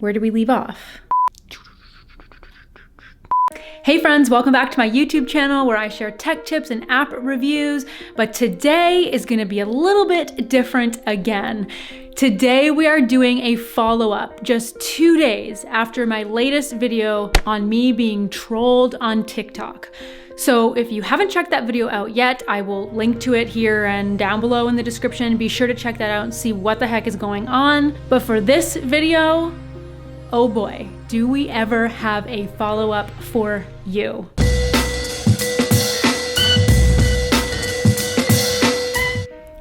Where do we leave off? Hey friends, welcome back to my YouTube channel where I share tech tips and app reviews, but today is gonna be a little bit different again. Today we are doing a follow-up just 2 days after my latest video on me being trolled on TikTok. So if you haven't checked that video out yet, I will link to it here and down below in the description. Be sure to check that out and see what the heck is going on. But for this video, oh boy, do we ever have a follow-up for you.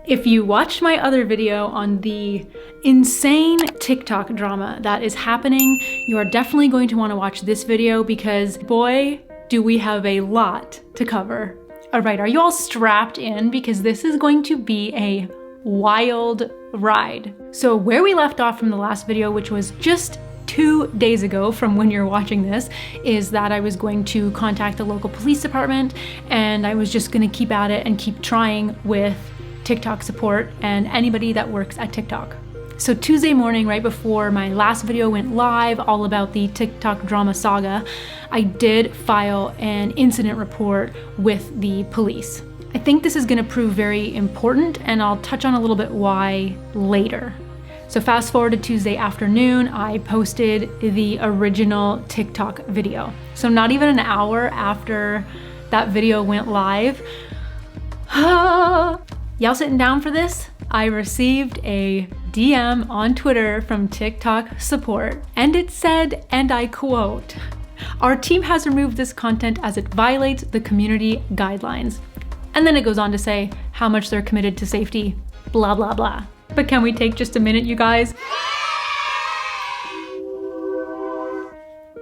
If you watched my other video on the insane TikTok drama that is happening, you are definitely going to want to watch this video because boy, do we have a lot to cover. All right, are you all strapped in? Because this is going to be a wild ride. So where we left off from the last video, which was just 2 days ago from when you're watching this, is that I was going to contact the local police department and I was just gonna keep at it and keep trying with TikTok support and anybody that works at TikTok. So Tuesday morning, right before my last video went live, all about the TikTok drama saga, I did file an incident report with the police. I think this is gonna prove very important and I'll touch on a little bit why later. So fast forward to Tuesday afternoon, I posted the original TikTok video. So not even an hour after that video went live, y'all sitting down for this? I received a DM on Twitter from TikTok support, and it said, and I quote, "Our team has removed this content as it violates the community guidelines." And then it goes on to say how much they're committed to safety, blah, blah, blah. But can we take just a minute, you guys?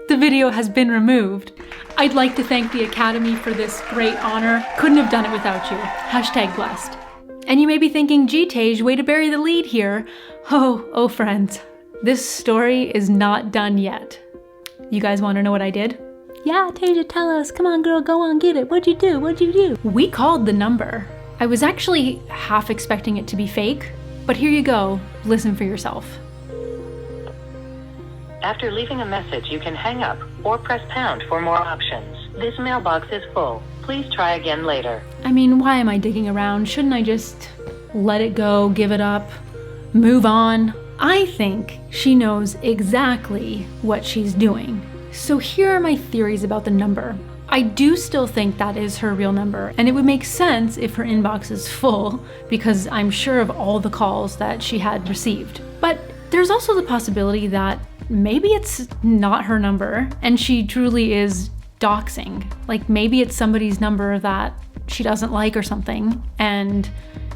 The video has been removed. I'd like to thank the Academy for this great honor. Couldn't have done it without you. Hashtag blessed. And you may be thinking, gee, Tage, way to bury the lead here. Oh friends, this story is not done yet. You guys wanna know what I did? Yeah, Tasia, tell us. Come on, girl, go on, get it. What'd you do? What'd you do? We called the number. I was actually half expecting it to be fake, but here you go. Listen for yourself. After leaving a message, you can hang up or press pound for more options. This mailbox is full. Please try again later. I mean, why am I digging around? Shouldn't I just let it go, give it up, move on? I think she knows exactly what she's doing. So here are my theories about the number. I do still think that is her real number, and it would make sense if her inbox is full because I'm sure of all the calls that she had received. But there's also the possibility that maybe it's not her number and she truly is doxing. Like maybe it's somebody's number that she doesn't like or something, and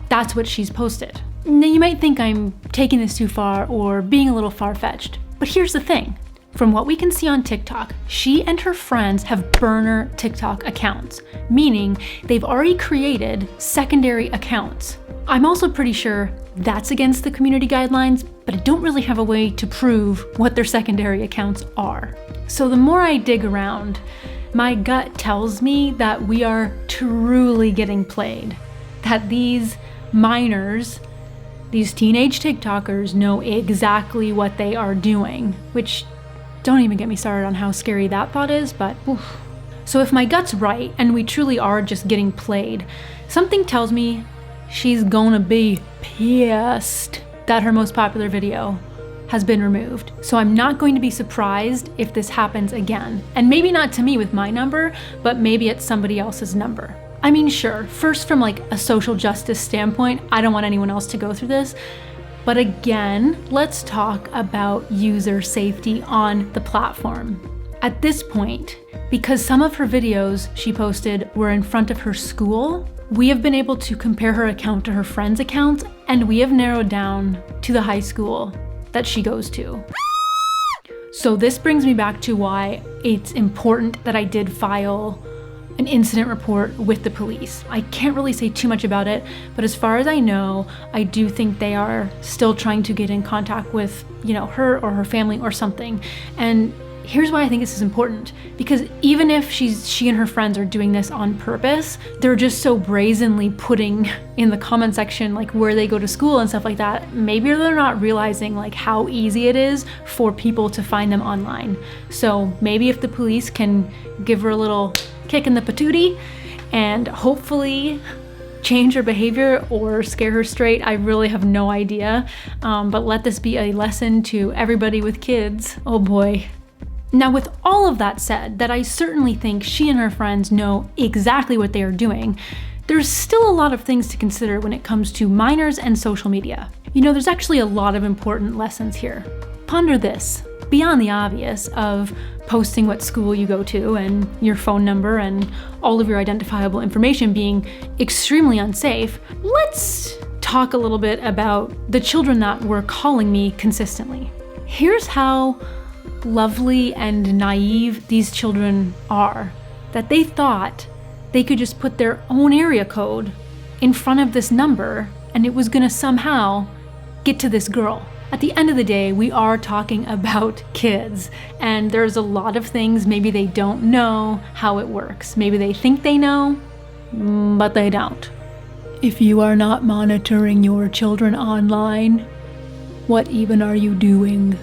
that's what she's posted. Now you might think I'm taking this too far or being a little far-fetched, but here's the thing. From what we can see on TikTok, she and her friends have burner TikTok accounts, meaning they've already created secondary accounts. I'm also pretty sure that's against the community guidelines, but I don't really have a way to prove what their secondary accounts are. So the more I dig around, my gut tells me that we are truly getting played, that these minors, these teenage TikTokers know exactly what they are doing, which don't even get me started on how scary that thought is, but oof. So if my gut's right and we truly are just getting played, something tells me she's gonna be pissed that her most popular video has been removed. So I'm not going to be surprised if this happens again. And maybe not to me with my number, but maybe it's somebody else's number. I mean, sure, first from like a social justice standpoint, I don't want anyone else to go through this. But again, let's talk about user safety on the platform. At this point, because some of her videos she posted were in front of her school, we have been able to compare her account to her friends' accounts, and we have narrowed down to the high school that she goes to. So this brings me back to why it's important that I did file an incident report with the police. I can't really say too much about it, but as far as I know, I do think they are still trying to get in contact with, her or her family or something. And here's why I think this is important, because even if she and her friends are doing this on purpose, they're just so brazenly putting in the comment section like where they go to school and stuff like that. Maybe they're not realizing like how easy it is for people to find them online. So maybe if the police can give her a little kick in the patootie and hopefully change her behavior or scare her straight, I really have no idea. But let this be a lesson to everybody with kids. Oh boy. Now, with all of that said, that I certainly think she and her friends know exactly what they are doing, there's still a lot of things to consider when it comes to minors and social media. You know, there's actually a lot of important lessons here. Ponder this. Beyond the obvious of posting what school you go to and your phone number and all of your identifiable information being extremely unsafe, let's talk a little bit about the children that were calling me consistently. Here's how lovely and naive these children are, that they thought they could just put their own area code in front of this number and it was gonna somehow get to this girl. At the end of the day, we are talking about kids, and there's a lot of things maybe they don't know how it works. Maybe they think they know, but they don't. If you are not monitoring your children online, what even are you doing?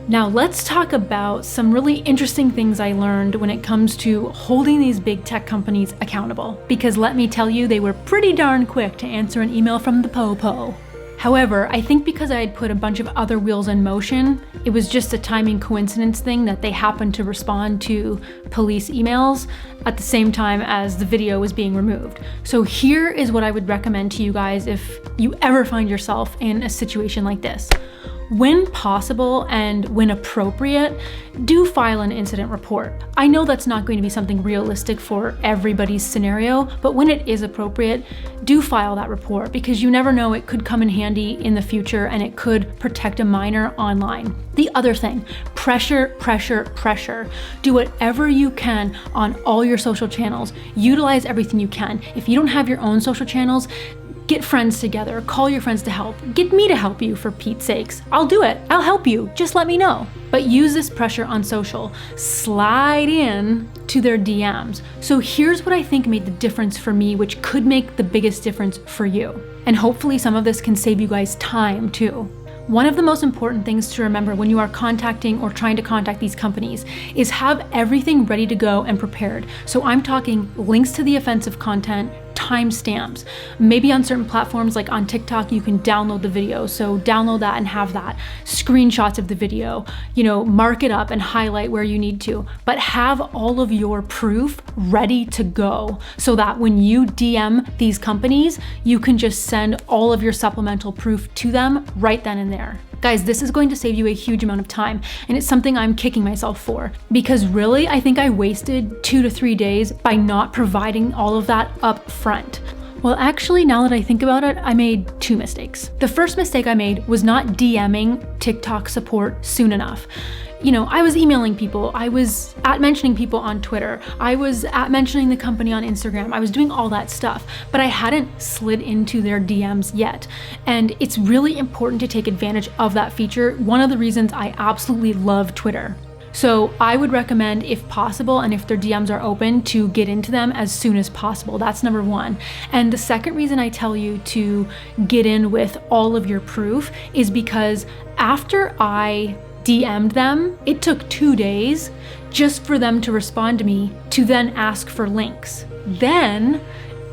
Now let's talk about some really interesting things I learned when it comes to holding these big tech companies accountable. Because let me tell you, they were pretty darn quick to answer an email from the po-po. However, I think because I had put a bunch of other wheels in motion, it was just a timing coincidence thing that they happened to respond to police emails at the same time as the video was being removed. So here is what I would recommend to you guys if you ever find yourself in a situation like this. When possible and when appropriate, do file an incident report. I know that's not going to be something realistic for everybody's scenario, but when it is appropriate, do file that report because you never know, it could come in handy in the future and it could protect a minor online. The other thing, pressure, pressure, pressure. Do whatever you can on all your social channels. Utilize everything you can. If you don't have your own social channels, get friends together, call your friends to help. Get me to help you, for Pete's sakes. I'll do it, I'll help you, just let me know. But use this pressure on social. Slide in to their DMs. So here's what I think made the difference for me, which could make the biggest difference for you. And hopefully some of this can save you guys time too. One of the most important things to remember when you are contacting or trying to contact these companies is have everything ready to go and prepared. So I'm talking links to the offensive content, timestamps. Maybe on certain platforms like on TikTok, you can download the video. So download that and have that. Screenshots of the video, mark it up and highlight where you need to, but have all of your proof ready to go so that when you DM these companies, you can just send all of your supplemental proof to them right then and there. Guys, this is going to save you a huge amount of time, and it's something I'm kicking myself for because really, I think I wasted 2 to 3 days by not providing all of that up front. Well, actually, now that I think about it, I made 2 mistakes. The first mistake I made was not DMing TikTok support soon enough. I was emailing people, I was @mentioning people on Twitter, I was @mentioning the company on Instagram, I was doing all that stuff, but I hadn't slid into their DMs yet. And it's really important to take advantage of that feature. One of the reasons I absolutely love Twitter. So I would recommend, if possible, and if their DMs are open, to get into them as soon as possible. That's number one. And the second reason I tell you to get in with all of your proof is because after I DM'd them, it took 2 days just for them to respond to me to then ask for links. Then,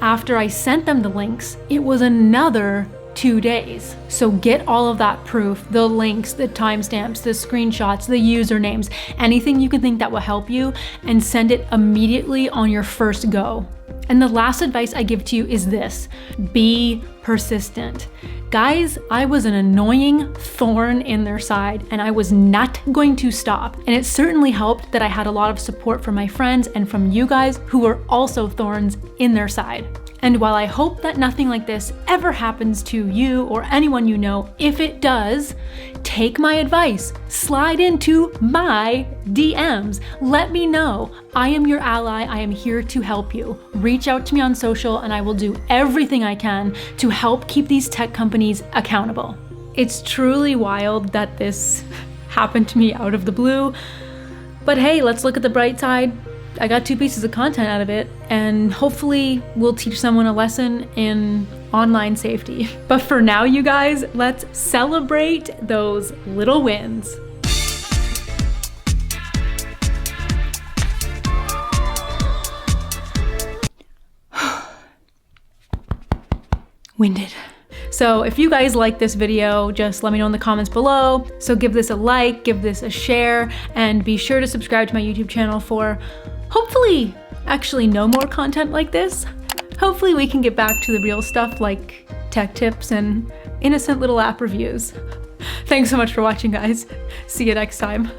after I sent them the links, it was another 2 days. So get all of that proof, the links, the timestamps, the screenshots, the usernames, anything you can think that will help you, and send it immediately on your first go. And the last advice I give to you is this: be persistent. Guys, I was an annoying thorn in their side and I was not going to stop. And it certainly helped that I had a lot of support from my friends and from you guys who were also thorns in their side. And while I hope that nothing like this ever happens to you or anyone you know, if it does, take my advice. Slide into my DMs. Let me know. I am your ally. I am here to help you. Reach out to me on social and I will do everything I can to help keep these tech companies accountable. It's truly wild that this happened to me out of the blue. But hey, let's look at the bright side. I got 2 pieces of content out of it, and hopefully we'll teach someone a lesson in online safety. But for now, you guys, let's celebrate those little wins. Winded. So if you guys like this video, just let me know in the comments below. So give this a like, give this a share, and be sure to subscribe to my YouTube channel for hopefully actually no more content like this. Hopefully we can get back to the real stuff like tech tips and innocent little app reviews. Thanks so much for watching, guys. See you next time.